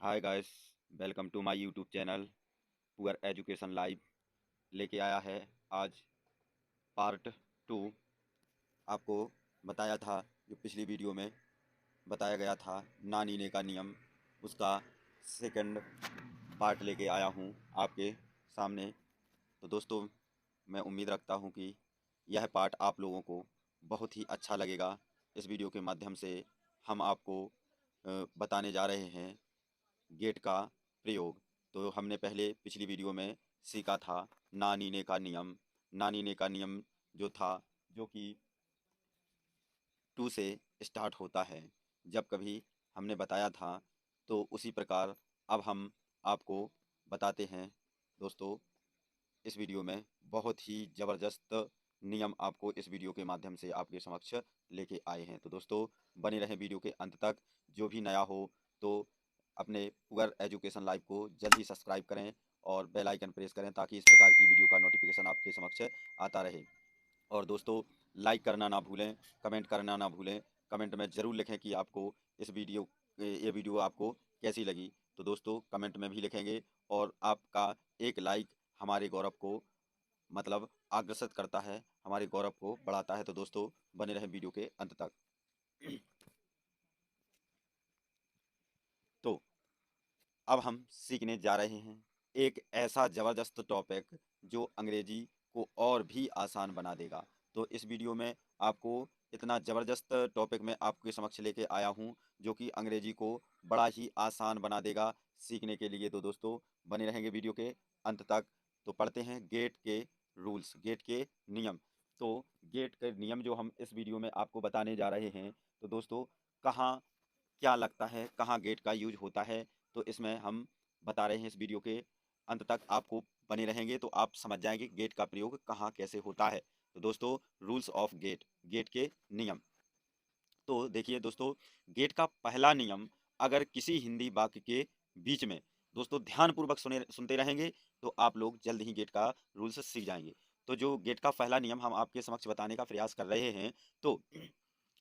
Hi guys, welcome to my YouTube channel poor education live. लेके आया है आज पार्ट टू। आपको बताया था जो पिछली वीडियो में बताया गया था नानी ने का नियम, उसका सेकंड पार्ट लेके आया हूँ आपके सामने। तो दोस्तों, मैं उम्मीद रखता हूँ कि यह पार्ट आप लोगों को बहुत ही अच्छा लगेगा। इस वीडियो के माध्यम से हम आपको बताने जा रहे हैं गेट का प्रयोग। तो हमने पहले पिछली वीडियो में सीखा था नानी ने का नियम। नानी ने का नियम जो था, जो कि टू से स्टार्ट होता है। जब कभी हमने बताया था तो उसी प्रकार अब हम आपको बताते हैं। दोस्तों, इस वीडियो में बहुत ही ज़बरदस्त नियम आपको इस वीडियो के माध्यम से आपके समक्ष लेके आए हैं। तो दोस्तों, बने रहें वीडियो के अंत तक। जो भी नया हो तो अपने पुअर एजुकेशन लाइव को जल्दी सब्सक्राइब करें और बेल आइकन प्रेस करें ताकि इस प्रकार की वीडियो का नोटिफिकेशन आपके समक्ष आता रहे। और दोस्तों, लाइक करना ना भूलें, कमेंट करना ना भूलें। कमेंट में ज़रूर लिखें कि आपको इस वीडियो ये वीडियो आपको कैसी लगी। तो दोस्तों, कमेंट में भी लिखेंगे और आपका एक लाइक हमारे गौरव को मतलब आकर्षित करता है, हमारे गौरव को बढ़ाता है। तो दोस्तों, बने रहें वीडियो के अंत तक। तो अब हम सीखने जा रहे हैं एक ऐसा ज़बरदस्त टॉपिक जो अंग्रेजी को और भी आसान बना देगा। तो इस वीडियो में आपको इतना ज़बरदस्त टॉपिक मैं आपके समक्ष लेके आया हूँ जो कि अंग्रेजी को बड़ा ही आसान बना देगा सीखने के लिए। तो दोस्तों, बने रहेंगे वीडियो के अंत तक। तो पढ़ते हैं गेट के रूल्स, गेट के नियम। तो गेट के नियम जो हम इस वीडियो में आपको बताने जा रहे हैं, तो दोस्तों, कहाँ क्या लगता है, कहाँ गेट का यूज होता है, तो इसमें हम बता रहे हैं। इस वीडियो के अंत तक आपको बने रहेंगे तो आप समझ जाएंगे गेट का प्रयोग कहाँ कैसे होता है। तो दोस्तों, रूल्स ऑफ गेट, गेट के नियम। तो देखिए दोस्तों, गेट का पहला नियम, अगर किसी हिंदी वाक्य के बीच में, दोस्तों ध्यानपूर्वक सुनते रहेंगे तो आप लोग जल्द ही गेट का रूल्स सीख जाएंगे। तो जो गेट का पहला नियम हम आपके समक्ष बताने का प्रयास कर रहे हैं, तो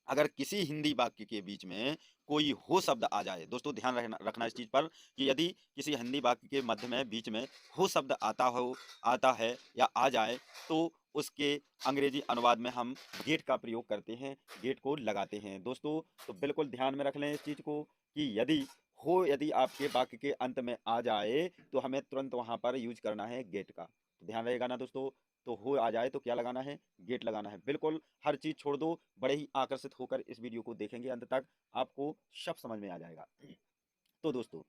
अगर किसी हिंदी वाक्य के बीच में कोई हो शब्द आ जाए, दोस्तों ध्यान रखना रखना इस चीज पर कि यदि किसी हिंदी वाक्य के मध्य में बीच में हो शब्द आता है या आ जाए, तो उसके अंग्रेजी अनुवाद में हम गेट का प्रयोग करते हैं, गेट को लगाते हैं। दोस्तों, तो बिल्कुल ध्यान में रख लें इस चीज को कि यदि आपके वाक्य के अंत में आ जाए तो हमें तुरंत वहां पर यूज करना है गेट का। तो ध्यान रहेगा ना दोस्तों। तो हो आ जाए तो क्या लगाना है, गेट लगाना है। बिल्कुल हर चीज छोड़ दो, बड़े ही आकर्षित होकर इस वीडियो को देखेंगे अंत तक, आपको सब समझ में आ जाएगा। तो दोस्तों,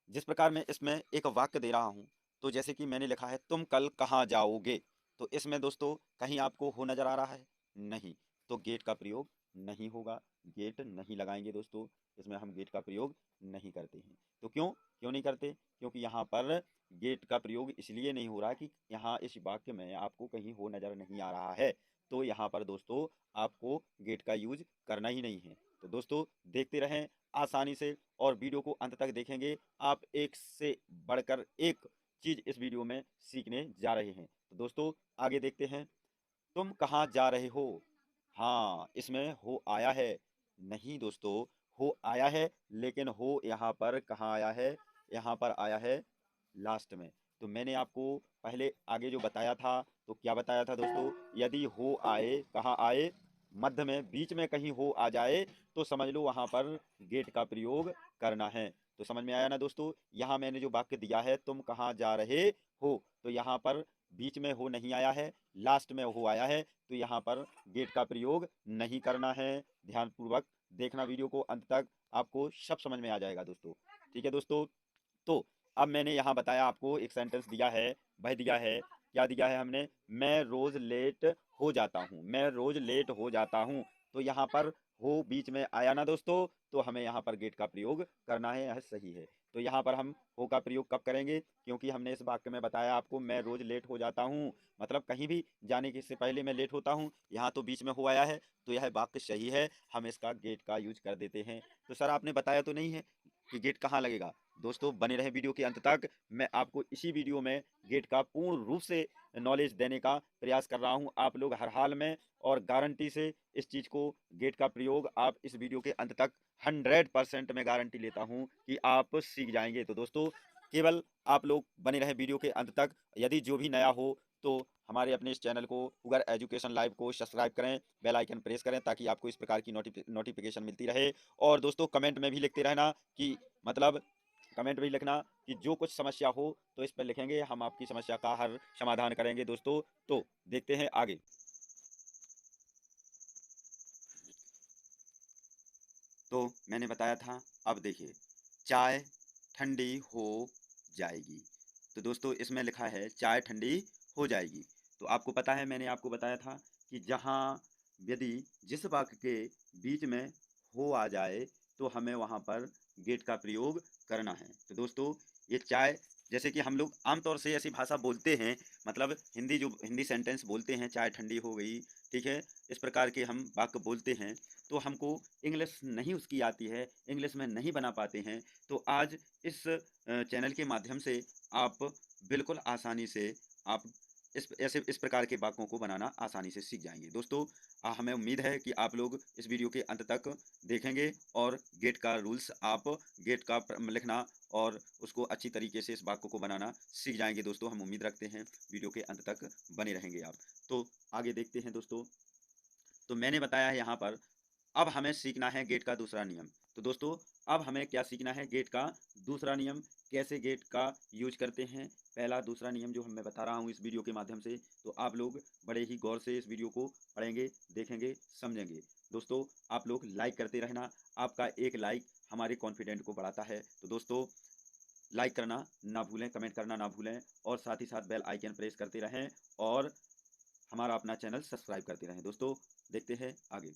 जिस प्रकार मैं इसमें एक वाक्य दे रहा हूं, तो जैसे कि मैंने लिखा है तुम कल कहाँ जाओगे, तो इसमें दोस्तों कहीं आपको हो नजर आ रहा है? नहीं। तो गेट का प्रयोग नहीं होगा, गेट नहीं लगाएंगे दोस्तों। इसमें हम गेट का प्रयोग नहीं करते हैं। तो क्यों क्यों नहीं करते? क्योंकि यहाँ पर गेट का प्रयोग इसलिए नहीं हो रहा कि यहाँ इस वाक्य में आपको कहीं हो नजर नहीं आ रहा है। तो यहाँ पर दोस्तों आपको गेट का यूज करना ही नहीं है। तो दोस्तों, देखते रहें आसानी से और वीडियो को अंत तक देखेंगे। आप एक से बढ़कर एक चीज इस वीडियो में सीखने जा रहे हैं। तो दोस्तों, आगे देखते हैं। तुम कहाँ जा रहे हो? हाँ, इसमें हो आया है। नहीं दोस्तों, हो आया है, लेकिन हो यहाँ पर कहाँ आया है? यहाँ पर आया है लास्ट में। तो मैंने आपको पहले आगे जो बताया था, तो क्या बताया था दोस्तों? यदि हो आए, कहाँ आए? मध्य में, बीच में कहीं हो आ जाए तो समझ लो वहां पर गेट का प्रयोग करना है। तो समझ में आया ना दोस्तों? यहाँ मैंने जो वाक्य दिया है तुम कहाँ जा रहे हो, तो यहाँ पर बीच में हो नहीं आया है, लास्ट में हो आया है, तो यहाँ पर गेट का प्रयोग नहीं करना है। ध्यानपूर्वक देखना वीडियो को अंत तक, आपको सब समझ में आ जाएगा दोस्तों। ठीक है दोस्तों। तो अब मैंने यहाँ बताया, आपको एक सेंटेंस दिया है, वह दिया है, क्या दिया है हमने? मैं रोज लेट हो जाता हूँ, मैं रोज लेट हो जाता हूँ। तो यहाँ पर हो बीच में आया ना दोस्तों, तो हमें यहाँ पर गेट का प्रयोग करना है, यह सही है। तो यहाँ पर हम हो का प्रयोग कब करेंगे? क्योंकि हमने इस वाक्य में बताया आपको मैं रोज लेट हो जाता हूँ, मतलब कहीं भी जाने के से पहले मैं लेट होता हूँ। यहाँ तो बीच में हो आया है, तो यह वाक्य सही है, हम इसका गेट का यूज कर देते हैं। तो सर आपने बताया तो नहीं है कि गेट कहाँ लगेगा? दोस्तों, बने रहे वीडियो के अंत तक। मैं आपको इसी वीडियो में गेट का पूर्ण रूप से नॉलेज देने का प्रयास कर रहा हूं। आप लोग हर हाल में और गारंटी से इस चीज़ को, गेट का प्रयोग आप इस वीडियो के अंत तक 100% मैं गारंटी लेता हूं कि आप सीख जाएंगे। तो दोस्तों, केवल आप लोग बने रहे वीडियो के अंत तक। यदि जो भी नया हो तो हमारे अपने इस चैनल को उगर एजुकेशन लाइव को सब्सक्राइब करें, बेल आइकन प्रेस करें, ताकि आपको इस प्रकार की नोटिफिकेशन मिलती रहे। और दोस्तों, कमेंट में भी लिखते रहना कि मतलब कमेंट में लिखना कि जो कुछ समस्या हो तो इस पर लिखेंगे, हम आपकी समस्या का हर समाधान करेंगे दोस्तों। तो देखते हैं आगे। तो मैंने बताया था, अब देखिए, चाय ठंडी हो जाएगी। तो दोस्तों, इसमें लिखा है चाय ठंडी हो जाएगी। तो आपको पता है, मैंने आपको बताया था कि जहाँ यदि जिस वाक्य के बीच में हो आ जाए तो हमें वहाँ पर गेट का प्रयोग करना है। तो दोस्तों, ये चाय, जैसे कि हम लोग आमतौर से ऐसी भाषा बोलते हैं, मतलब हिंदी सेंटेंस बोलते हैं, चाय ठंडी हो गई, ठीक है, इस प्रकार के हम वाक्य बोलते हैं। तो हमको इंग्लिश नहीं उसकी आती है, इंग्लिश में नहीं बना पाते हैं। तो आज इस चैनल के माध्यम से आप बिल्कुल आसानी से आप इस प्रकार के वाक्यों को बनाना आसानी से सीख जाएंगे दोस्तों। हमें उम्मीद है कि आप लोग इस वीडियो के अंत तक देखेंगे और गेट का रूल्स, आप गेट का लिखना और उसको अच्छी तरीके से इस वाक्य को बनाना सीख जाएंगे दोस्तों। हम उम्मीद रखते हैं वीडियो के अंत तक बने रहेंगे आप। तो आगे देखते हैं दोस्तों। तो मैंने बताया है यहाँ पर, अब हमें सीखना है गेट का दूसरा नियम। तो दोस्तों, अब हमें क्या सीखना है, गेट का दूसरा नियम, कैसे गेट का यूज करते हैं। पहला दूसरा नियम जो मैं बता रहा हूँ इस वीडियो के माध्यम से, तो आप लोग बड़े ही गौर से इस वीडियो को पढ़ेंगे, देखेंगे, समझेंगे। दोस्तों, आप लोग लाइक करते रहना, आपका एक लाइक हमारे कॉन्फिडेंट को बढ़ाता है। तो दोस्तों, लाइक करना ना भूलें, कमेंट करना ना भूलें, और साथ ही साथ बेल आइकन प्रेस करते रहें और हमारा अपना चैनल सब्सक्राइब करते रहें। दोस्तों, देखते हैं आगे।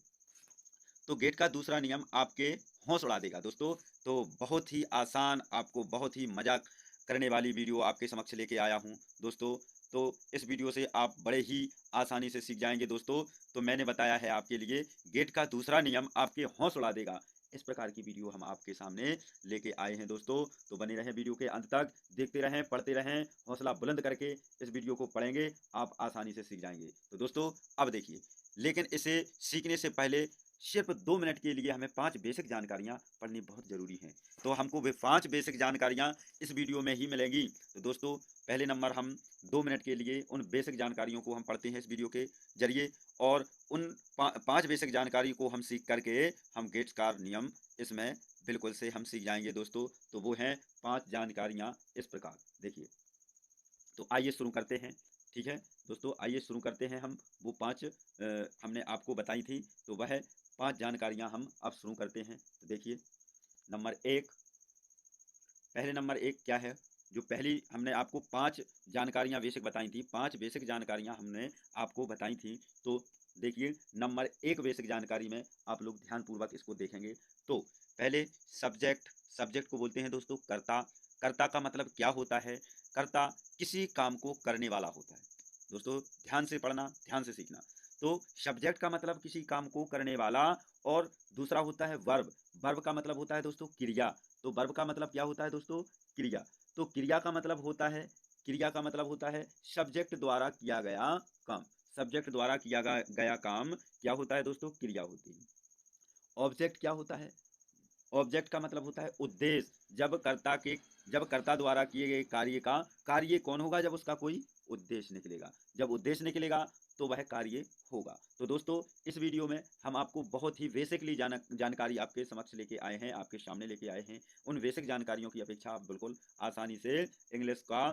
तो गेट का दूसरा नियम आपके होश उड़ा देगा दोस्तों। तो बहुत ही आसान, आपको बहुत ही मजाक करने वाली वीडियो आपके समक्ष लेके आया हूँ दोस्तों। तो इस वीडियो से आप बड़े ही आसानी से सीख जाएंगे दोस्तों। तो मैंने बताया है आपके लिए, गेट का दूसरा नियम आपके होश उड़ा देगा। इस प्रकार की वीडियो हम आपके सामने लेके आए हैं दोस्तों। तो बने रहें वीडियो के अंत तक, देखते रहें, पढ़ते रहें, हौसला बुलंद करके इस वीडियो को पढ़ेंगे, आप आसानी से सीख जाएंगे। तो दोस्तों, अब देखिए, लेकिन इसे सीखने से पहले सिर्फ 2 मिनट के लिए हमें 5 बेसिक जानकारियाँ पढ़नी बहुत ज़रूरी है। तो हमको वे 5 बेसिक जानकारियाँ इस वीडियो में ही मिलेंगी। तो दोस्तों, पहले नंबर, हम 2 मिनट के लिए उन बेसिक जानकारियों को हम पढ़ते हैं इस वीडियो के जरिए, और उन 5 बेसिक जानकारी को हम सीख करके हम गेट्स का नियम इसमें बिल्कुल से हम सीख जाएंगे दोस्तों। तो वो हैं 5 जानकारियाँ इस प्रकार, देखिए। तो आइए शुरू करते हैं, ठीक है दोस्तों, आइए शुरू करते हैं। हम वो 5 हमने आपको बताई थी, तो वह 5 जानकारियां हम अब शुरू करते हैं। तो देखिए, नंबर 1, पहले नंबर 1 क्या है, जो पहली हमने आपको 5 जानकारियां बेसिक बताई थी, 5 बेसिक जानकारियां हमने आपको बताई थी। तो देखिए, नंबर 1 बेसिक जानकारी में आप लोग ध्यानपूर्वक इसको देखेंगे। तो पहले सब्जेक्ट, सब्जेक्ट को बोलते हैं दोस्तों कर्ता। कर्ता का मतलब क्या होता है, कर्ता किसी काम को करने वाला होता है दोस्तों। ध्यान से पढ़ना, ध्यान से सीखना। तो सब्जेक्ट का मतलब किसी काम को करने वाला, और दूसरा होता है वर्ब। वर्ब का मतलब होता है दोस्तों क्रिया। तो वर्ब का मतलब क्या होता है दोस्तों, क्रिया। तो क्रिया का मतलब होता है, क्रिया का मतलब होता है सब्जेक्ट द्वारा किया गया काम। सब्जेक्ट द्वारा किया गया काम क्या होता है दोस्तों, क्रिया होती है। ऑब्जेक्ट क्या होता है, ऑब्जेक्ट का मतलब होता है उद्देश्य। जब कर्ता द्वारा किए गए कार्य का कार्य कौन होगा, जब उसका कोई उद्देश्य निकलेगा। जब उद्देश्य निकलेगा तो वह कार्य होगा। तो दोस्तों, इस वीडियो में हम आपको बहुत ही बेसिकली जानकारी आपके समक्ष लेके आए हैं, आपके सामने लेके आए हैं। उन बेसिक जानकारियों की अपेक्षा आप बिल्कुल आसानी से इंग्लिश का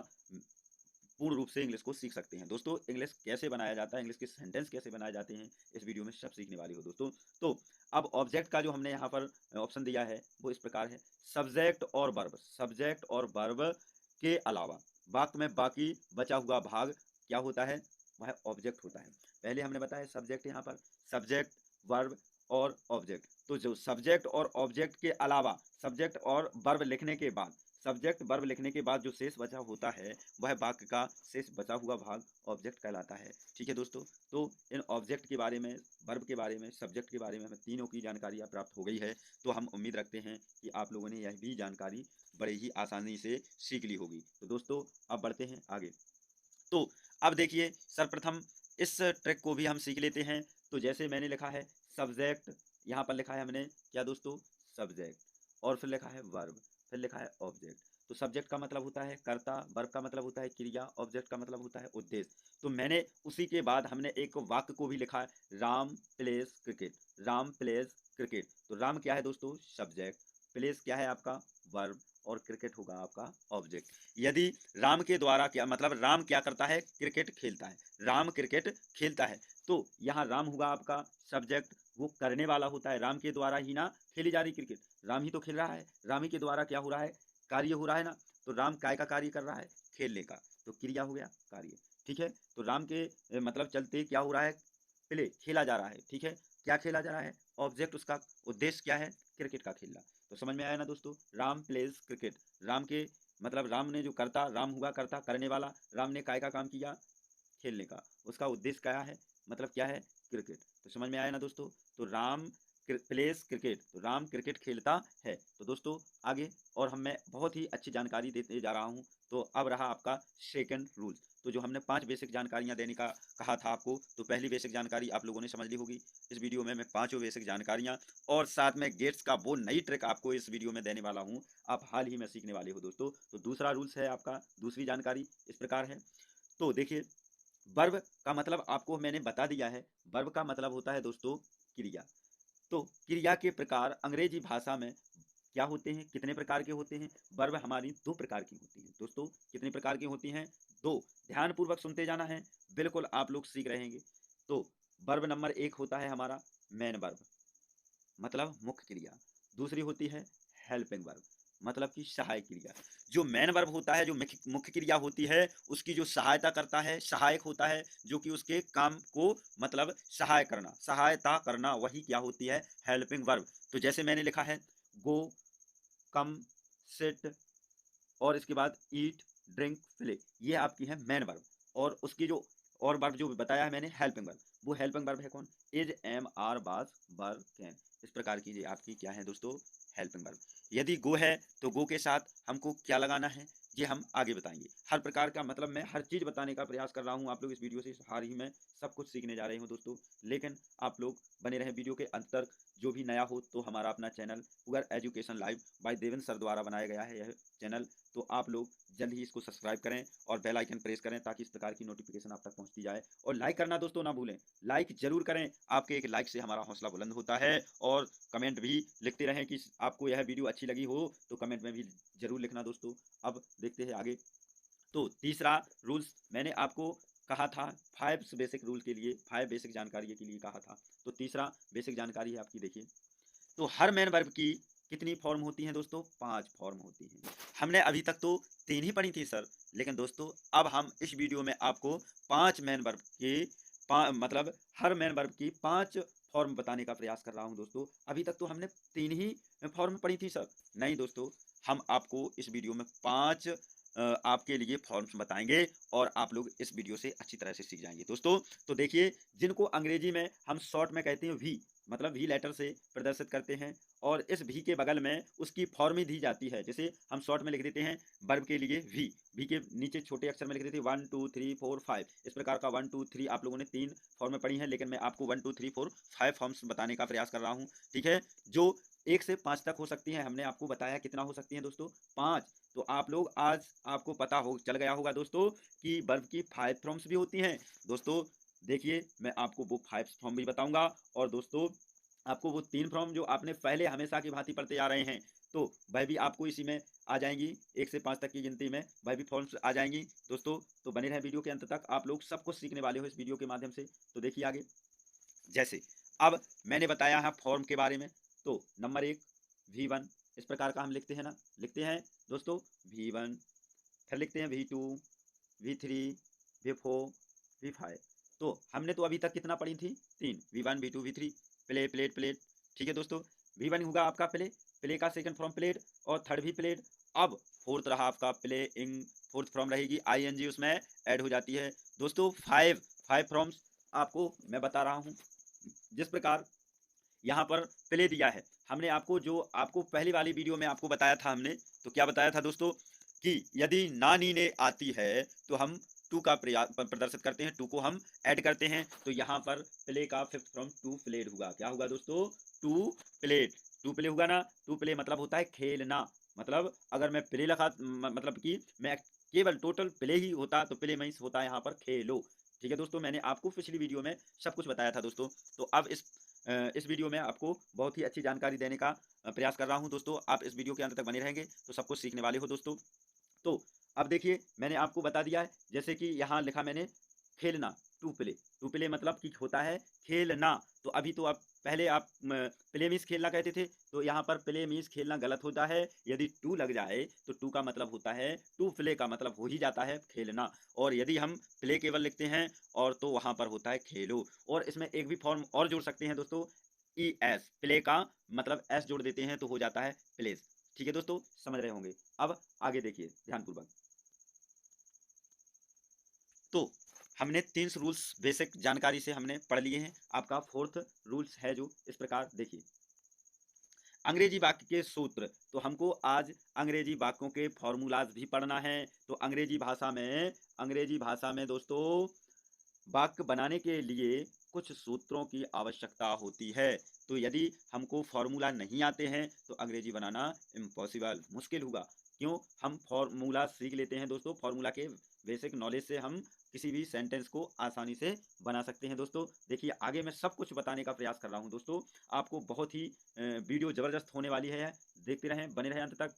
पूर्ण रूप से इंग्लिश को सीख सकते हैं दोस्तों। इंग्लिश कैसे बनाया जाता है, इंग्लिश के सेंटेंस कैसे बनाए जाते हैं, इस वीडियो में सब सीखने वाले हो दोस्तों। तो अब ऑब्जेक्ट का जो हमने यहाँ पर ऑप्शन दिया है वो इस प्रकार है, सब्जेक्ट और वर्ब। सब्जेक्ट और वर्ब के अलावा वाक्य में बाकी बचा हुआ भाग क्या होता है, वह ऑब्जेक्ट होता है। पहले हमने बताया सब्जेक्ट, यहाँ पर सब्जेक्ट, वर्ब और ऑब्जेक्ट। तो जो सब्जेक्ट और ऑब्जेक्ट के अलावा, सब्जेक्ट और वर्ब लिखने के बाद, सब्जेक्ट वर्ब लिखने के बाद जो शेष बचा होता है, वह वाक्य का शेष बचा हुआ भाग ऑब्जेक्ट कहलाता है। ठीक है दोस्तों, तो इन ऑब्जेक्ट के बारे में, वर्ब के बारे में, सब्जेक्ट के बारे में हमें तीनों की जानकारी प्राप्त हो गई है। तो हम उम्मीद रखते हैं कि आप लोगों ने यह भी जानकारी बड़े ही आसानी से सीख ली होगी। तो दोस्तों, अब बढ़ते हैं आगे। तो अब देखिए, सर्वप्रथम इस ट्रिक को भी हम सीख लेते हैं। तो जैसे मैंने लिखा है सब्जेक्ट, यहाँ पर लिखा है हमने क्या दोस्तों, सब्जेक्ट, और फिर लिखा है वर्ब, फिर लिखा है ऑब्जेक्ट। तो सब्जेक्ट का मतलब होता है कर्ता, वर्ब का मतलब होता है क्रिया, ऑब्जेक्ट का मतलब होता है उद्देश्य। तो मैंने उसी के बाद हमने एक वाक्य को भी लिखा है, Ram place cricket, Ram place cricket. तो राम क्या है दोस्तों? सब्जेक्ट, प्लेस क्या है आपका? वर्ब, और क्रिकेट होगा आपका ऑब्जेक्ट। यदि राम के द्वारा क्या मतलब, राम क्या करता है? क्रिकेट खेलता है, राम क्रिकेट खेलता है। तो यहाँ राम होगा आपका सब्जेक्ट, वो करने वाला होता है, राम के द्वारा ही ना खेली जा रही क्रिकेट, राम ही तो खेल रहा है, राम ही के द्वारा क्या हो रहा है? कार्य हो रहा है ना। तो राम काय का कार्य कर रहा है? खेलने का, तो क्रिया हो गया कार्य। ठीक है, तो राम के मतलब चलते क्या हो रहा है? प्ले, खेला जा रहा है। ठीक है, क्या खेला जा रहा है? ऑब्जेक्ट, उसका उद्देश्य क्या है? क्रिकेट का खेलना। तो समझ में आया ना दोस्तों? राम प्लेज क्रिकेट, राम के मतलब राम ने जो करता, राम हुआ करता, करने वाला, राम ने काय का काम किया? खेलने का। उसका उद्देश्य क्या है? मतलब क्या है? क्रिकेट। तो समझ में आया ना दोस्तों? तो राम प्लेस क्रिकेट, तो राम क्रिकेट खेलता है। तो दोस्तों आगे और मैं बहुत ही अच्छी जानकारी देते जा रहा हूँ। तो अब रहा आपका सेकंड रूल। तो जो हमने 5 बेसिक जानकारियाँ देने का कहा था आपको, तो पहली बेसिक जानकारी आप लोगों ने समझ ली होगी। इस वीडियो में मैं 5 बेसिक जानकारियाँ और साथ में गेट्स का वो नई ट्रिक आपको इस वीडियो में देने वाला हूँ। आप हाल ही में सीखने वाले हो दोस्तों। तो दूसरा रूल्स है आपका, दूसरी जानकारी इस प्रकार है। तो देखिए, वर्ब का मतलब आपको मैंने बता दिया है। वर्ब का मतलब होता है दोस्तों क्रिया। तो क्रिया के प्रकार अंग्रेजी भाषा में क्या होते हैं? कितने प्रकार के होते हैं? वर्ब हमारी 2 प्रकार की होती हैं दोस्तों। कितने प्रकार की होती हैं? 2। ध्यानपूर्वक सुनते जाना है, बिल्कुल आप लोग सीख रहेंगे। तो वर्ब नंबर 1 होता है हमारा मेन वर्ब, मतलब मुख्य क्रिया। दूसरी होती है हेल्पिंग वर्ब, मतलब कि सहायक क्रिया। जो मेन वर्ब होता है, जो मुख्य क्रिया होती है, उसकी जो सहायता करता है, सहायक होता है, जो कि उसके काम को मतलब सहाय करना, सहायता करना, वही क्या होती है? Helping verb. तो जैसे मैंने लिखा है गो, कम, सिट, और इसके बाद ईट, ड्रिंक, प्ले, ये आपकी है मेन वर्ब। और उसकी जो और वर्ब जो बताया है मैंने हेल्पिंग वर्ब, वो हेल्पिंग वर्ब है कौन? इज, एम, आर, बास, वर, कैन। इस प्रकार की ये आपकी क्या है दोस्तों? Helping verb. यदि गो है तो गो के साथ हमको क्या लगाना है, ये हम आगे बताएंगे। हर प्रकार का मतलब मैं हर चीज़ बताने का प्रयास कर रहा हूँ। आप लोग इस वीडियो से हाल ही में सब कुछ सीखने जा रहे हो दोस्तों। लेकिन आप लोग बने रहें वीडियो के अंत तक। जो भी नया हो तो हमारा अपना channel poor education live by Devendra sir द्वारा बनाया गया है यह चैनल। तो आप लोग जल्द ही इसको सब्सक्राइब करें और बेल आइकन प्रेस करें, ताकि इस प्रकार की नोटिफिकेशन आप तक पहुंचती जाए। और लाइक करना दोस्तों ना भूलें, लाइक जरूर करें। आपके एक लाइक से हमारा हौसला बुलंद होता है। और कमेंट भी लिखते रहें कि आपको यह वीडियो अच्छी लगी हो, तो कमेंट में भी जरूर लिखना दोस्तों। अब देखते हैं आगे। तो तीसरा रूल्स मैंने आपको कहा था, 5 बेसिक रूल के लिए, 5 बेसिक जानकारी के लिए कहा था। तो तीसरा बेसिक जानकारी है आपकी, देखिए। तो हर मेन वर्ब की कितनी फॉर्म होती हैं दोस्तों? 5 फॉर्म होती हैं। हमने अभी तक तो 3 ही पढ़ी थी सर, लेकिन दोस्तों अब हम इस वीडियो में आपको 5 मेन वर्ब की मतलब हर मेन वर्ब की 5 फॉर्म बताने का प्रयास कर रहा हूं दोस्तों। अभी तक तो हमने 3 ही फॉर्म पढ़ी थी सर। नहीं दोस्तों, हम आपको इस वीडियो में 5 आपके लिए फॉर्म्स बताएंगे, और आप लोग इस वीडियो से अच्छी तरह से सीख जाएंगे दोस्तों। तो देखिए, जिनको अंग्रेजी में हम शॉर्ट में कहते हैं वी, मतलब वी लेटर से प्रदर्शित करते हैं, और इस वी के बगल में उसकी फॉर्म ही दी जाती है। जैसे हम शॉर्ट में लिख देते हैं वर्ब के लिए वी के नीचे छोटे अक्षर में लिख देते हैं 1 2 3 4 5। इस प्रकार का 1 2 3 आप लोगों ने 3 फॉर्में पढ़ी हैं, लेकिन मैं आपको 1 2 3 4 5 फॉर्म्स बताने का प्रयास कर रहा हूँ। ठीक है, जो 1 से 5 तक हो सकती हैं। हमने आपको बताया कितना हो सकती हैं दोस्तों? 5। तो आप लोग आज आपको पता हो चल गया होगा दोस्तों कि वर्ब की 5 फॉर्म्स भी होती हैं दोस्तों। देखिए, मैं आपको वो 5 फॉर्म भी बताऊंगा, और दोस्तों आपको वो 3 फॉर्म जो आपने पहले हमेशा की भांति पढ़ते आ रहे हैं, तो वह भी आपको इसी में आ जाएंगी। 1 से 5 तक की गिनती में वह भी फॉर्म्स आ जाएंगी दोस्तों। तो बने रहें वीडियो के अंत तक, आप लोग सब कुछ सीखने वाले हो इस वीडियो के माध्यम से। तो देखिए आगे, जैसे अब मैंने बताया है फॉर्म के बारे में। तो नंबर 1 V1, इस प्रकार का हम लिखते हैं ना, लिखते हैं दोस्तों V1। फिर लिखते हैं V2, V3, V4, V5। तो हमने तो अभी तक कितना पढ़ी थी? 3, V1 V2 V3। Play, plate, plate. ठीक है दोस्तों, V1 होगा आपका प्ले, प्ले का सेकंड फॉर्म प्लेट, और थर्ड भी प्लेट। अब फोर्थ रहा आपका प्लेइंग, फोर्थ फॉर्म रहेगी ING, उसमें ऐड हो जाती है दोस्तों। 5 फॉर्म्स आपको मैं बता रहा हूँ। जिस प्रकार यहाँ पर प्ले दिया है, हमने आपको जो आपको पहली वाली वीडियो में आपको बताया था हमने, तो क्या बताया था दोस्तों कि यदि ना नीने आती है तो हम टू का प्रदर्शित करते हैं, टू को हम ऐड करते हैं। तो यहाँ पर प्ले का 5th फ्रॉम टू प्लेड होगा। क्या होगा दोस्तों? To played. टू प्ले हुआ ना, टू प्ले मतलब होता है खेलना। मतलब अगर मैं प्ले लिखा मतलब कि मैं केवल टोटल प्ले ही होता तो प्ले मीन्स होता है यहाँ पर खेलो। ठीक है दोस्तों, मैंने आपको पिछली वीडियो में सब कुछ बताया था दोस्तों। तो अब इस वीडियो में आपको बहुत ही अच्छी जानकारी देने का प्रयास कर रहा हूँ दोस्तों। आप इस वीडियो के अंत तक बने रहेंगे तो सब कुछ सीखने वाले हो दोस्तों। तो अब देखिए मैंने आपको बता दिया है, जैसे कि यहाँ लिखा मैंने खेलना, टू प्ले। टू प्ले मतलब कि होता है खेलना। तो अभी तो आप पहले आप प्ले मीन्स खेलना कहते थे, तो यहाँ पर प्ले मीन्स खेलना गलत होता है। यदि टू लग जाए तो टू का मतलब होता है टू प्ले का मतलब हो ही जाता है खेलना। और यदि हम प्ले केवल लिखते हैं और तो वहाँ पर होता है खेलो। और इसमें एक भी फॉर्म और जोड़ सकते हैं दोस्तों, ई एस, प्ले का मतलब एस जोड़ देते हैं तो हो जाता है प्लेस। ठीक है दोस्तों, समझ रहे होंगे। अब आगे देखिए ध्यानपूर्वक। तो हमने 3 रूल्स बेसिक जानकारी से हमने पढ़ लिए हैं। आपका फोर्थ रूल्स है जो इस प्रकार देखिए, अंग्रेजी वाक्य के सूत्र। तो हमको आज अंग्रेजी वाक्यों के फॉर्मूलाज भी पढ़ना है। तो अंग्रेजी भाषा में दोस्तों वाक्य बनाने के लिए कुछ सूत्रों की आवश्यकता होती है। तो यदि हमको फॉर्मूला नहीं आते हैं तो अंग्रेजी बनाना इम्पॉसिबल, मुश्किल होगा। क्यों? हम फॉर्मूला सीख लेते हैं दोस्तों, फॉर्मूला के बेसिक नॉलेज से हम किसी भी सेंटेंस को आसानी से बना सकते हैं दोस्तों। देखिए आगे मैं सब कुछ बताने का प्रयास कर रहा हूं दोस्तों। आपको बहुत ही वीडियो ज़बरदस्त होने वाली है, देखते रहें, बने रहें अंत तक।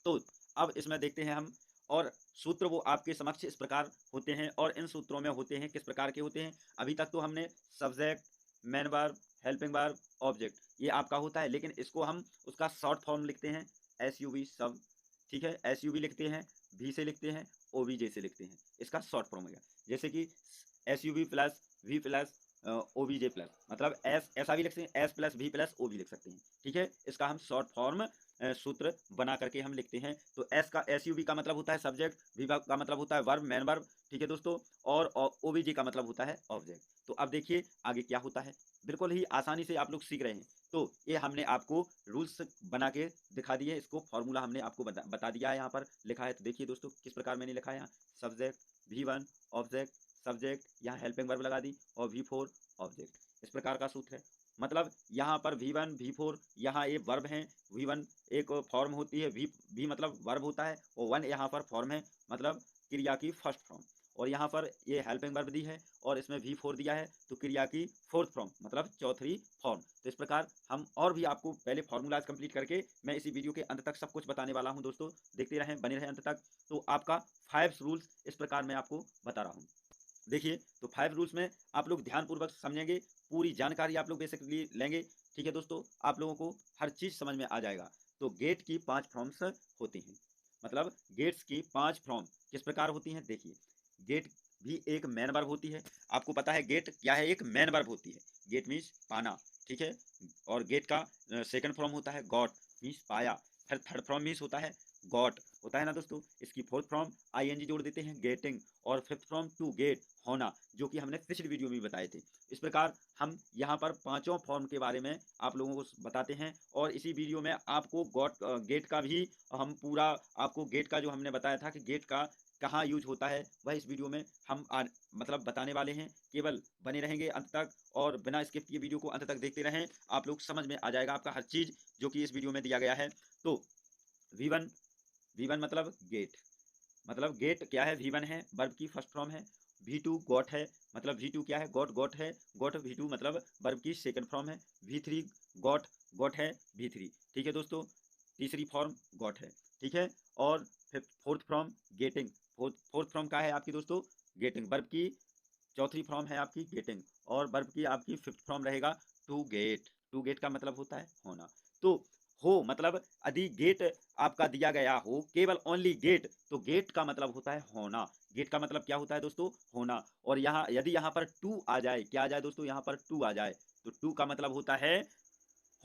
तो अब इसमें देखते हैं हम, और सूत्र वो आपके समक्ष इस प्रकार होते हैं। और इन सूत्रों में होते हैं किस प्रकार के होते हैं? अभी तक तो हमने subject, main verb, helping verb, object, ये आपका होता है। लेकिन इसको हम उसका शॉर्ट फॉर्म लिखते हैं, एस यू वी सब। ठीक है, एस यू वी लिखते हैं, भी से लिखते हैं, ओ वी जे से लिखते हैं। इसका शॉर्ट फॉर्म हो गया, जैसे कि S U V plus V plus O V J plus, मतलब एस ऐसा भी लिख सकते हैं, S plus V plus O भी लिख सकते हैं। ठीक है, इसका हम शॉर्ट फॉर्म सूत्र बना करके हम लिखते हैं। तो एस का, एस यू वी का मतलब होता है सब्जेक्ट, वी का मतलब होता है वर्ब, मेन वर्ब। ठीक है दोस्तों, और ओ वी जी का मतलब होता है ऑब्जेक्ट। तो अब देखिए आगे क्या होता है, बिल्कुल ही आसानी से आप लोग सीख रहे हैं। तो ये हमने आपको रूल्स बना के दिखा दिए, इसको फॉर्मूला हमने आपको बता दिया है, यहाँ पर लिखा है। तो देखिए दोस्तों किस प्रकार मैंने लिखा है, यहाँ सब्जेक्ट V1 ऑब्जेक्ट, सब्जेक्ट यहाँ हेल्पिंग वर्ब लगा दी, और V4 ऑब्जेक्ट। इस प्रकार का सूत्र है। मतलब यहाँ पर V1 V4 यहाँ ये वर्ब हैं, V1 एक फॉर्म होती है, V मतलब वर्ब होता है, और 1 यहाँ पर फॉर्म है, मतलब क्रिया की फर्स्ट फॉर्म। और यहाँ पर ये हेल्पिंग वर्ब दी है, और इसमें V4 दिया है, तो क्रिया की फोर्थ फॉर्म मतलब चौथी फॉर्म। तो इस प्रकार हम और भी आपको पहले फॉर्मूलाज कंप्लीट करके मैं इसी वीडियो के अंत तक सब कुछ बताने वाला हूँ दोस्तों। देखते रहें, बने रहें अंत तक। तो आपका 5 रूल्स इस प्रकार मैं आपको बता रहा हूँ। देखिए, तो 5 रूल्स में आप लोग ध्यानपूर्वक समझेंगे, पूरी जानकारी आप लोग बेसिकली लेंगे। ठीक है दोस्तों, आप लोगों को हर चीज़ समझ में आ जाएगा। तो गेट की 5 फॉर्म्स होती हैं, मतलब गेट्स की 5 फॉर्म किस प्रकार होती हैं? देखिए, गेट भी एक मैन वर्ब होती है। आपको पता है गेट क्या है? एक मैन वर्ब होती है। गेट मीन्स पाना। ठीक है, और गेट का सेकंड फॉर्म होता है गॉट, मीन्स पाया। फिर थर्ड फॉर्म मीन्स होता है गॉट, होता है ना दोस्तों। इसकी फोर्थ फॉर्म आईएनजी जोड़ देते हैं, गेटिंग। और फिफ्थ फॉर्म टू गेट, होना, जो कि हमने पिछली वीडियो में बताए थे। इस प्रकार हम यहाँ पर पांचों फॉर्म के बारे में आप लोगों को बताते हैं। और इसी वीडियो में आपको गेट का भी हम पूरा, आपको गेट का जो हमने बताया था कि गेट का कहाँ यूज होता है, वह इस वीडियो में हम मतलब बताने वाले हैं। केवल बने रहेंगे अंत तक, और बिना स्किप किए वीडियो को अंत तक देखते रहें, आप लोग समझ में आ जाएगा आपका हर चीज़ जो कि इस वीडियो में दिया गया है। तो V1, V1 मतलब गेट क्या है? V1 है, वर्ब की फर्स्ट फॉर्म है। V2 गॉट है, मतलब V2 क्या है? गॉट है, गॉट V2 मतलब वर्ब की सेकंड फॉर्म है। V3 गॉट है, V3। ठीक है दोस्तों, तीसरी फॉर्म गॉट है। ठीक है, और fourth form getting. Fourth form क्या है आपकी दोस्तों? गेटिंग। वर्ब की चौथी फॉर्म है आपकी गेटिंग, और वर्ब की आपकी फिफ्थ फॉर्म रहेगा टू गेट। टू गेट का मतलब होता है होना। तो हो मतलब यदि गेट आपका दिया गया हो, केवल ओनली गेट, तो गेट का मतलब होता है होना। गेट का मतलब क्या होता है दोस्तों? होना। और यहाँ यदि यहाँ पर टू आ जाए, क्या आ जाए दोस्तों? यहाँ पर टू आ जाए, तो टू का मतलब होता है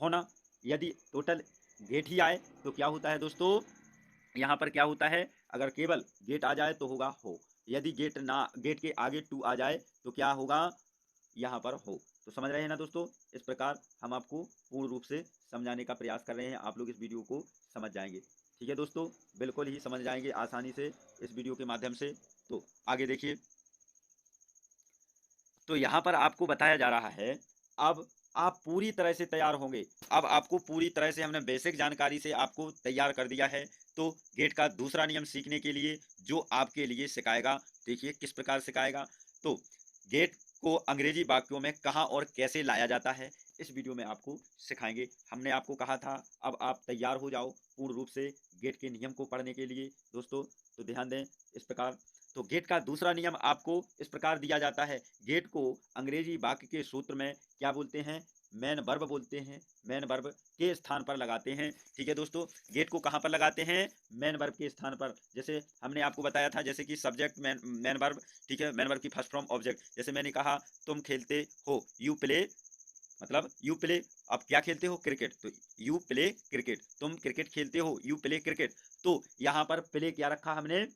होना। यदि टोटल गेट ही आए तो क्या होता है दोस्तों? यहाँ पर क्या होता है? अगर केवल गेट आ जाए तो होगा हो, यदि गेट के आगे टू आ जाए तो क्या होगा? यहाँ पर हो। तो समझ रहे हैं ना दोस्तों? इस प्रकार हम आपको पूर्ण रूप से समझाने का प्रयास कर रहे हैं, आप लोग इस वीडियो को समझ जाएंगे। ठीक है दोस्तों, बिल्कुल ही समझ जाएंगे आसानी से इस वीडियो के माध्यम से। तो आगे देखिए, तो यहाँ पर आपको बताया जा रहा है, अब आप पूरी तरह से तैयार होंगे। अब आपको पूरी तरह से हमने बेसिक जानकारी से आपको तैयार कर दिया है। तो गेट का दूसरा नियम सीखने के लिए जो आपके लिए सिखाएगा, देखिए किस प्रकार सिखाएगा। तो गेट को अंग्रेजी वाक्यों में कहाँ और कैसे लाया जाता है, इस वीडियो में आपको सिखाएंगे। हमने आपको कहा था अब आप तैयार हो जाओ पूर्ण रूप से गेट के नियम को पढ़ने के लिए दोस्तों। तो ध्यान दें इस प्रकार। तो गेट का दूसरा नियम आपको इस प्रकार दिया जाता है। गेट को अंग्रेजी वाक्य के सूत्र में क्या बोलते हैं, मेन वर्ब बोलते हैं। मेन वर्ब के स्थान पर लगाते हैं। ठीक है दोस्तों, गेट को कहाँ पर लगाते हैं, मेन वर्ब के स्थान पर। जैसे हमने आपको बताया था, जैसे कि सब्जेक्ट मेन वर्ब, ठीक है, मेन वर्ब की फर्स्ट फॉर्म ऑब्जेक्ट। जैसे मैंने कहा तुम खेलते हो, यू प्ले, मतलब यू प्ले, आप क्या खेलते हो, क्रिकेट, तो यू प्ले क्रिकेट, तुम क्रिकेट खेलते हो, यू प्ले क्रिकेट। तो यहाँ पर प्ले क्या रखा हमने,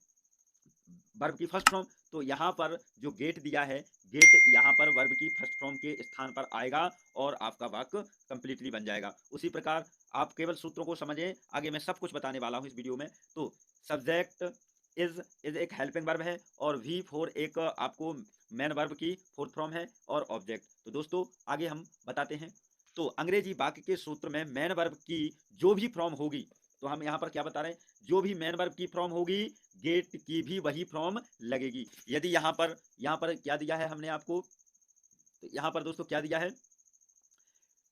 वर्ब की फर्स्ट फॉर्म। तो यहाँ पर जो गेट दिया है, गेट यहाँ पर वर्ब की फर्स्ट फॉर्म के स्थान पर आएगा और आपका वाक्य कंप्लीटली बन जाएगा। उसी प्रकार आप केवल सूत्रों को समझें, आगे मैं सब कुछ बताने वाला हूँ इस वीडियो में। तो सब्जेक्ट इज एक हेल्पिंग वर्ब है और वी फोर एक आपको मेन वर्ब की फोर्थ फॉर्म है और ऑब्जेक्ट। तो दोस्तों आगे हम बताते हैं। तो अंग्रेजी वाक्य के सूत्र में मेन वर्ब की जो भी फॉर्म होगी, तो हम यहाँ पर क्या बता रहे हैं, जो भी मेन वर्ब की फॉर्म होगी गेट की भी वही फॉर्म लगेगी। यदि यहाँ पर क्या दिया है हमने आपको, तो यहाँ पर दोस्तों क्या दिया है,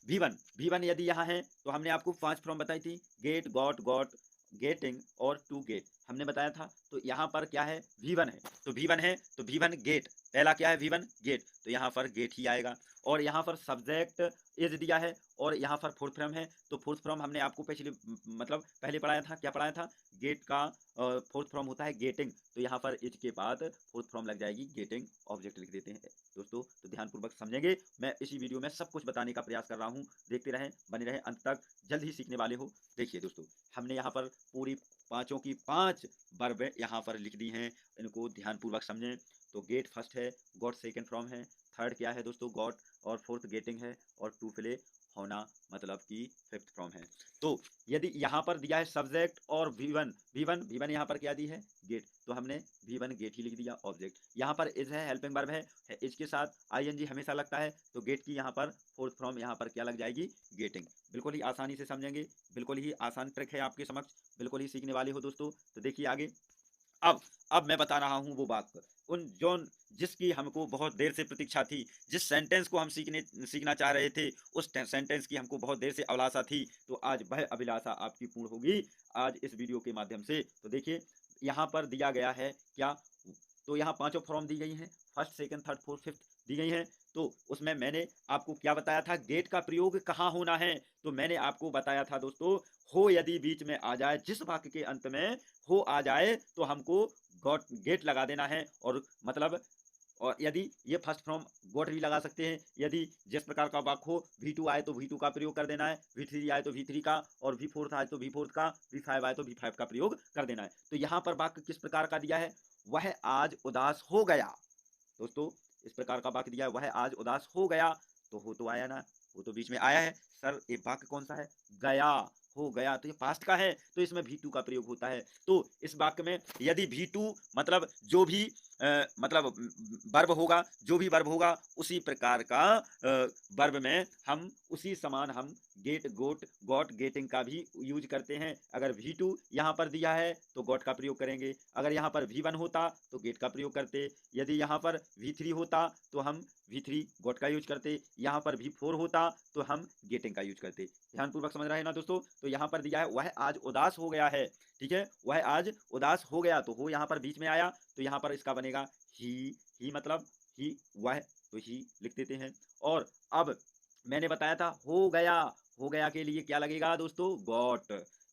V1 यदि यहाँ है तो हमने आपको 5 फॉर्म बताई थी, गेट, गॉट, गेटिंग और टू गेट हमने बताया था। तो यहाँ पर क्या है, V1 है, तो V1 गेट, पहला क्या है, V1 गेट, तो यहाँ पर गेट ही आएगा। और यहाँ पर सब्जेक्ट इज दिया है और यहाँ पर फोर्थ फॉर्म है। तो फोर्थ फॉर्म हमने आपको पहले पढ़ाया था, क्या पढ़ाया था, गेट का फोर्थ फॉर्म होता है गेटिंग। तो यहाँ पर इज के बाद फोर्थ फॉर्म लग जाएगी गेटिंग, ऑब्जेक्ट लिख देते हैं दोस्तों। तो ध्यानपूर्वक समझेंगे, मैं इसी वीडियो में सब कुछ बताने का प्रयास कर रहा हूँ। देखते रहें, बने रहें अंत तक, जल्द ही सीखने वाले हो। देखिए दोस्तों, हमने यहाँ पर पूरी पांचों की 5 वर्ब यहाँ पर लिख दी हैं, इनको ध्यानपूर्वक समझें। तो गेट फर्स्ट है, गॉट सेकेंड फॉर्म है, थर्ड क्या है दोस्तों, गॉट, और फोर्थ गेटिंग है, और टू प्ले होना मतलब कि फिफ्थ फॉर्म है। तो यदि यहाँ पर दिया है सब्जेक्ट और V1 यहाँ पर क्या दी है, गेट, तो हमने V1 गेट ही लिख दिया, ऑब्जेक्ट। यहाँ पर इज है, हेल्पिंग वर्ब है, इज के साथ ING हमेशा लगता है, तो गेट की यहाँ पर फोर्थ फॉर्म यहाँ पर क्या लग जाएगी, गेटिंग। बिल्कुल ही आसानी से समझेंगे, बिल्कुल ही आसान ट्रिक है आपके समक्ष, बिल्कुल ही सीखने वाले हो दोस्तों। तो देखिए आगे, अब मैं बता रहा हूँ वो बात, उन जोन जिसकी हमको बहुत देर से प्रतीक्षा थी, जिस सेंटेंस को हम सीखना चाह रहे थे, उस सेंटेंस की हमको बहुत देर से अभिलाषा थी। तो आज वह अभिलाषा आपकी पूर्ण होगी आज इस वीडियो के माध्यम से। तो देखिए यहाँ पर दिया गया है क्या, तो यहाँ पांचों फॉर्म दी गई हैं, first second third fourth fifth दी गई हैं। तो उसमें मैंने आपको क्या बताया था, गेट का प्रयोग कहाँ होना है, तो मैंने आपको बताया था दोस्तों, हो यदि बीच में आ जाए, जिस वाक्य के अंत में हो आ जाए तो हमको गॉट गेट लगा देना है। और मतलब, और यदि ये फर्स्ट फ्रॉम गॉट भी लगा सकते हैं, यदि जिस प्रकार का वाक्य हो, V2 आए तो V2 का प्रयोग कर देना है, V3 आए तो V3 का, और V4 आए तो V4 का, V5 आए तो V5 का प्रयोग कर देना है। तो यहाँ पर वाक्य किस प्रकार का दिया है, वह आज उदास हो गया दोस्तों, इस प्रकार का वाक्य दिया है, वह आज उदास हो गया। तो हो तो आया ना, वो तो बीच में आया है। सर ये वाक्य कौन सा है, गया, हो गया, तो ये पास्ट का है, तो इसमें V2 का प्रयोग होता है। तो इस वाक्य में यदि V2 मतलब जो भी मतलब वर्ब होगा, जो भी वर्ब होगा उसी प्रकार का वर्ब में हम उसी समान हम गेट, गोट, गॉट, गेटिंग का भी यूज करते हैं। अगर V2 यहाँ पर दिया है तो गॉट का प्रयोग करेंगे, अगर यहाँ पर V1 होता तो गेट का प्रयोग करते, यदि यहाँ पर V3 होता तो हम V3 गॉट का यूज करते, यहाँ पर V4 होता तो हम गेटिंग का यूज करते। ध्यानपूर्वक समझ रहे हैं ना दोस्तों। तो यहाँ पर दिया है वह आज उदास हो गया है, ठीक है, वह आज उदास हो गया, तो हो यहाँ पर बीच में आया, तो यहाँ पर इसका बनेगा ही मतलब ही, वह, तो ही लिख देते हैं। और अब मैंने बताया था हो गया के लिए क्या लगेगा दोस्तों, गॉट,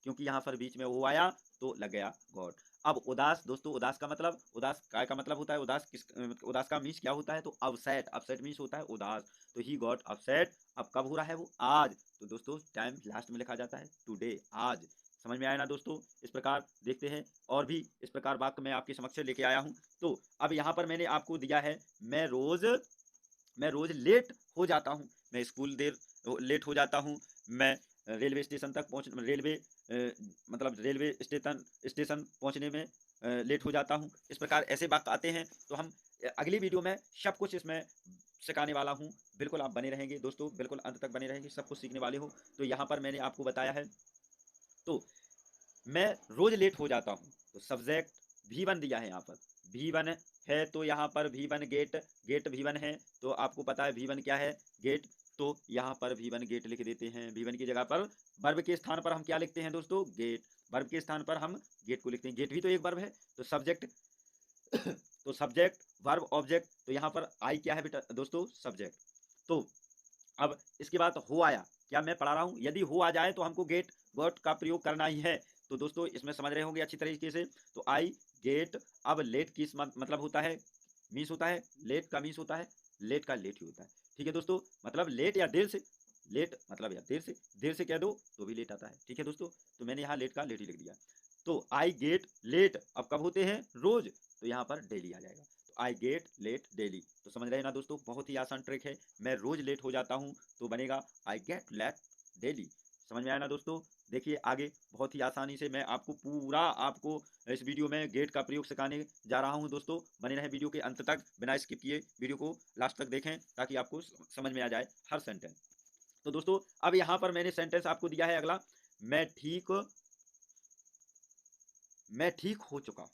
क्योंकि यहाँ पर बीच में वो आया तो लग गया गॉट। अब उदास दोस्तों, उदास का मतलब, उदास काय का मतलब होता है, उदास का मीन्स क्या होता है, तो अपसेट मीन्स होता है उदास। तो ही गॉट अपसेट, अब कब हो रहा है वो, आज। तो दोस्तों टाइम लास्ट में लिखा जाता है, टुडे, आज। समझ में आया ना दोस्तों। इस प्रकार देखते हैं, और भी इस प्रकार वाक्य मैं आपके समक्ष लेके आया हूँ। तो अब यहाँ पर मैंने आपको दिया है, मैं रोज लेट हो जाता हूँ, मैं स्कूल लेट हो जाता हूँ, मैं रेलवे स्टेशन तक पहुँच रेलवे मतलब रेलवे स्टेशन पहुँचने में लेट हो जाता हूँ। इस प्रकार ऐसे वाक्य आते हैं। तो हम अगली वीडियो में सब कुछ इसमें सिखाने वाला हूँ। बिल्कुल आप बने रहेंगे दोस्तों, बिल्कुल अंत तक बने रहेंगे, सब कुछ सीखने वाले हो। तो यहाँ पर मैंने आपको बताया है, तो मैं रोज लेट हो जाता हूँ, तो सब्जेक्ट V1 दिया है यहाँ पर, V1 है, तो यहाँ पर V1 गेट, गेट V1 है, तो आपको पता है V1 क्या है, गेट। तो यहाँ पर V1 गेट लिख देते हैं। V1 की जगह पर वर्ब के स्थान पर हम क्या लिखते हैं दोस्तों, गेट। वर्ब के स्थान पर हम गेट को लिखते हैं, गेट भी तो एक वर्ब है। तो सब्जेक्ट तो सब्जेक्ट वर्ब ऑब्जेक्ट, तो यहाँ पर आई क्या है बेटा दोस्तों, सब्जेक्ट। तो अब इसके बाद हो आया, क्या मैं पढ़ा रहा हूँ, यदि हो आ जाए तो हमको गेट गॉट का प्रयोग करना ही है। तो दोस्तों इसमें समझ रहे होंगे अच्छी तरीके से। तो आई गेट, अब लेट किस मतलब होता है, मीन्स होता है, लेट का मीन्स होता है, लेट का लेट ही होता है। ठीक है दोस्तों, मतलब लेट या देर से, लेट मतलब या देर से कह दो तो भी लेट आता है। ठीक है दोस्तों, तो मैंने यहाँ लेट का लेट ही लिख दिया। तो आई गेट लेट अब कब होते हैं, रोज, तो यहाँ पर डेली आ जाएगा। तो आई गेट लेट डेली, तो समझ रहे हैं ना दोस्तों, बहुत ही आसान ट्रिक है। मैं रोज लेट हो जाता हूँ, तो बनेगा आई गेट लेट डेली। समझ में आया ना दोस्तों। देखिए आगे बहुत ही आसानी से मैं आपको पूरा आपको इस वीडियो में गेट का प्रयोग सिखाने जा रहा हूँ दोस्तों। बने रहे वीडियो के अंत तक, बिना स्किप किए वीडियो को लास्ट तक देखें, ताकि आपको समझ में आ जाए हर सेंटेंस। तो दोस्तों अब यहाँ पर मैंने सेंटेंस आपको दिया है अगला, मैं ठीक हो चुका,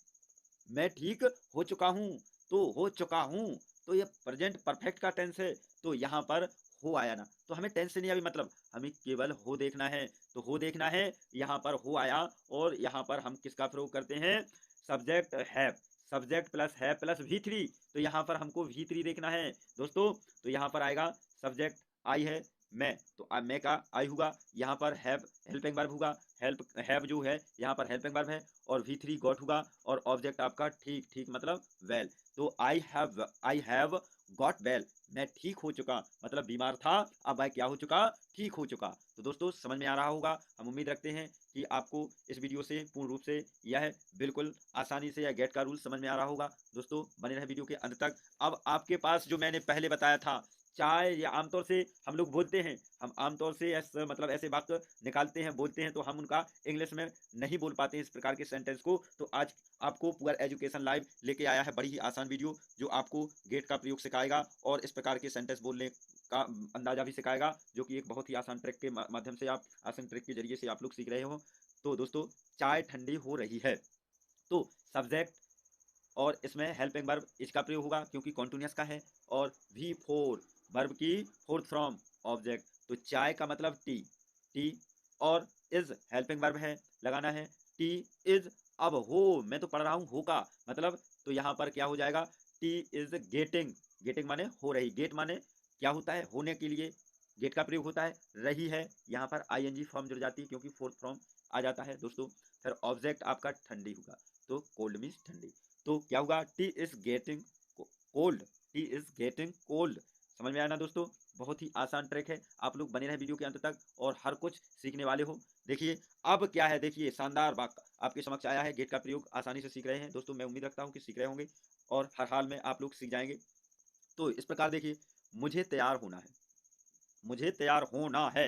मैं ठीक हो चुका हूँ, तो हो चुका हूँ, तो ये प्रेजेंट परफेक्ट का टेंस है। तो यहाँ पर हो आया ना, तो हमें टेंस से नहीं अभी मतलब, हमें केवल हो देखना है। तो हो देखना है, यहाँ पर हो आया, और यहाँ पर हम किसका प्रयोग करते हैं, सब्जेक्ट हैव, सब्जेक्ट प्लस है प्लस V3, तो यहाँ पर हमको V3 देखना है दोस्तों। तो यहाँ पर आएगा सब्जेक्ट आई है मैं, तो मैं का आई होगा, यहाँ पर हैव हेल्पिंग वर्ब होगा, हेल्प हैव जो है यहाँ पर हेल्पिंग वर्ब है, और V3 गॉट होगा, और ऑब्जेक्ट आपका ठीक, ठीक मतलब वेल। तो आई हैव गॉट वेल, मैं ठीक हो चुका, मतलब बीमार था, अब मैं क्या हो चुका, ठीक हो चुका। तो दोस्तों समझ में आ रहा होगा, हम उम्मीद रखते हैं कि आपको इस वीडियो से पूर्ण रूप से यह बिल्कुल आसानी से यह गेट का रूल समझ में आ रहा होगा। दोस्तों बने रहे वीडियो के अंत तक। अब आपके पास जो मैंने पहले बताया था, चाय, या आमतौर से हम लोग बोलते हैं, हम आमतौर से मतलब ऐसे वाक्य निकालते हैं, बोलते हैं, तो हम उनका इंग्लिश में नहीं बोल पाते हैं इस प्रकार के सेंटेंस को। तो आज आपको पूरा एजुकेशन लाइव लेके आया है, बड़ी ही आसान वीडियो, जो आपको गेट का प्रयोग सिखाएगा और इस प्रकार के सेंटेंस बोलने का अंदाजा भी सिखाएगा, जो कि एक बहुत ही आसान ट्रिक के माध्यम से, आप आसान ट्रिक के जरिए से आप लोग सीख रहे हो। तो दोस्तों चाय ठंडी हो रही है, तो सब्जेक्ट, और इसमें हेल्पिंग वर्ब इसका प्रयोग होगा क्योंकि कॉन्टिन्यूअस का है, और V4 वर्ब की फोर्थ फॉर्म ऑब्जेक्ट। तो चाय का मतलब टी, टी, और इज हेल्पिंग वर्ब है, लगाना है टी इज। अब हो, मैं तो पढ़ रहा हूँ, हो का मतलब, तो यहाँ पर क्या हो जाएगा, टी इज गेटिंग, गेटिंग माने हो रही, गेट माने क्या होता है, होने के लिए गेट का प्रयोग होता है, रही है, यहाँ पर ING फॉर्म जुड़ जाती है क्योंकि फोर्थ फॉर्म आ जाता है दोस्तों। फिर ऑब्जेक्ट आपका ठंडी होगा, तो कोल्ड मीन्स ठंडी। तो क्या होगा, T is getting cold, T is getting cold. समझ में आया ना दोस्तों, बहुत ही आसान ट्रिक है, आप लोग बने रहे वीडियो के अंत तक और हर कुछ सीखने वाले हो। देखिए अब क्या है, देखिए शानदार बात आपके समक्ष आया है, गेट का प्रयोग आसानी से सीख रहे हैं दोस्तों, मैं उम्मीद रखता हूँ कि सीख रहे होंगे और हर हाल में आप लोग सीख जाएंगे। तो इस प्रकार देखिए, मुझे तैयार होना है, मुझे तैयार होना है,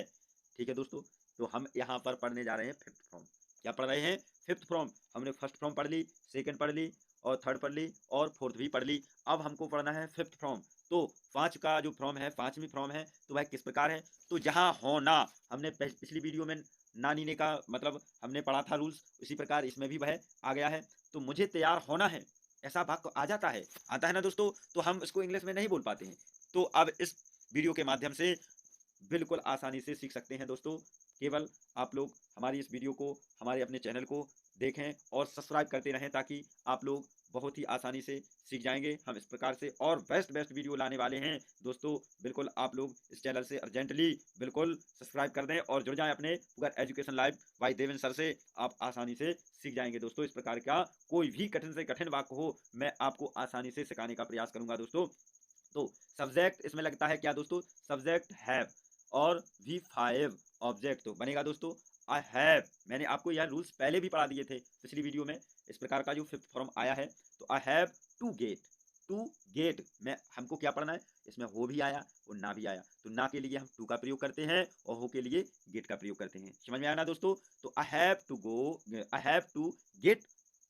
ठीक है दोस्तों। तो हम यहाँ पर पढ़ने जा रहे हैं फिफ्थ फॉर्म। क्या पढ़ रहे हैं, फिफ्थ फॉर्म। हमने फर्स्ट फॉर्म पढ़ ली, सेकंड पढ़ ली, और थर्ड पढ़ ली, और फोर्थ भी पढ़ ली। अब हमको पढ़ना है फिफ्थ फॉर्म। तो पांच का जो फॉर्म है, पांचवी फॉर्म है, तो वह किस प्रकार है, तो जहाँ होना, हमने पिछली वीडियो में नानी ने का मतलब हमने पढ़ा था रूल्स, उसी प्रकार इसमें भी वह आ गया है। तो मुझे तैयार होना है, ऐसा वाक्य आ जाता है, आता है ना दोस्तों, तो हम इसको इंग्लिश में नहीं बोल पाते हैं। तो अब इस वीडियो के माध्यम से बिल्कुल आसानी से सीख सकते हैं दोस्तों। केवल आप लोग हमारी इस वीडियो को, हमारे अपने चैनल को देखें और सब्सक्राइब करते रहें, ताकि आप लोग बहुत ही आसानी से सीख जाएंगे। हम इस प्रकार से और बेस्ट बेस्ट वीडियो लाने वाले हैं दोस्तों। बिल्कुल आप लोग इस चैनल से अर्जेंटली बिल्कुल सब्सक्राइब कर दें और जुड़ जाएं अपने पुगर education live by Devendra sir से। आप आसानी से सीख जाएंगे दोस्तों। इस प्रकार का कोई भी कठिन से कठिन वाक्य हो, मैं आपको आसानी से सिखाने का प्रयास करूंगा दोस्तों। तो सब्जेक्ट इसमें लगता है क्या दोस्तों, सब्जेक्ट हैव, और V5 ऑब्जेक्ट, तो बनेगा दोस्तों आई हैव। मैंने आपको यह रूल्स पहले भी पढ़ा दिए थे पिछली वीडियो में, इस प्रकार का जो फिफ्थ फॉर्म आया है। तो I have to get, to get में हमको क्या पढ़ना है, इसमें हो भी आया और ना भी आया, तो ना के लिए हम टू का प्रयोग करते हैं और हो के लिए गेट का प्रयोग करते हैं। समझ में आया ना दोस्तों। तो I have to go, I have to get,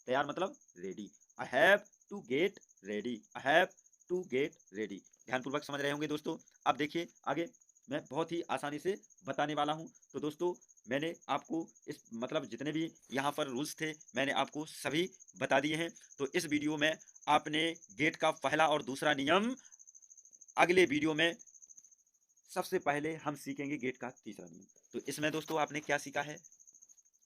तैयार मतलब ready, I have to get ready, I have to get ready. ध्यानपूर्वक समझ रहे होंगे दोस्तों। अब देखिए आगे मैं बहुत ही आसानी से बताने वाला हूँ। तो दोस्तों मैंने आपको इस मतलब जितने भी यहाँ पर रूल्स थे मैंने आपको सभी बता दिए हैं। तो इस वीडियो में आपने गेट का पहला और दूसरा नियम अगले वीडियो में सबसे पहले हम सीखेंगे गेट का तीसरा नियम। तो इसमें दोस्तों आपने क्या सीखा है,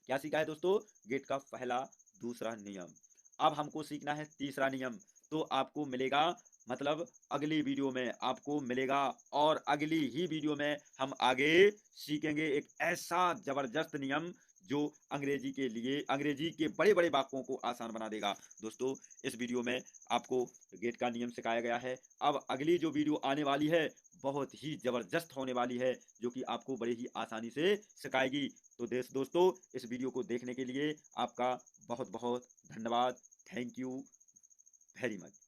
क्या सीखा है दोस्तों? गेट का पहला दूसरा नियम। अब हमको सीखना है तीसरा नियम। तो आपको मिलेगा मतलब अगली वीडियो में आपको मिलेगा, और अगली ही वीडियो में हम आगे सीखेंगे एक ऐसा जबरदस्त नियम जो अंग्रेजी के लिए अंग्रेजी के बड़े बड़े वाक्यों को आसान बना देगा। दोस्तों इस वीडियो में आपको गेट का नियम सिखाया गया है। अब अगली जो वीडियो आने वाली है बहुत ही जबरदस्त होने वाली है, जो कि आपको बड़े ही आसानी से सिखाएगी। तो दोस्तों इस वीडियो को देखने के लिए आपका बहुत बहुत धन्यवाद। Thank you very much.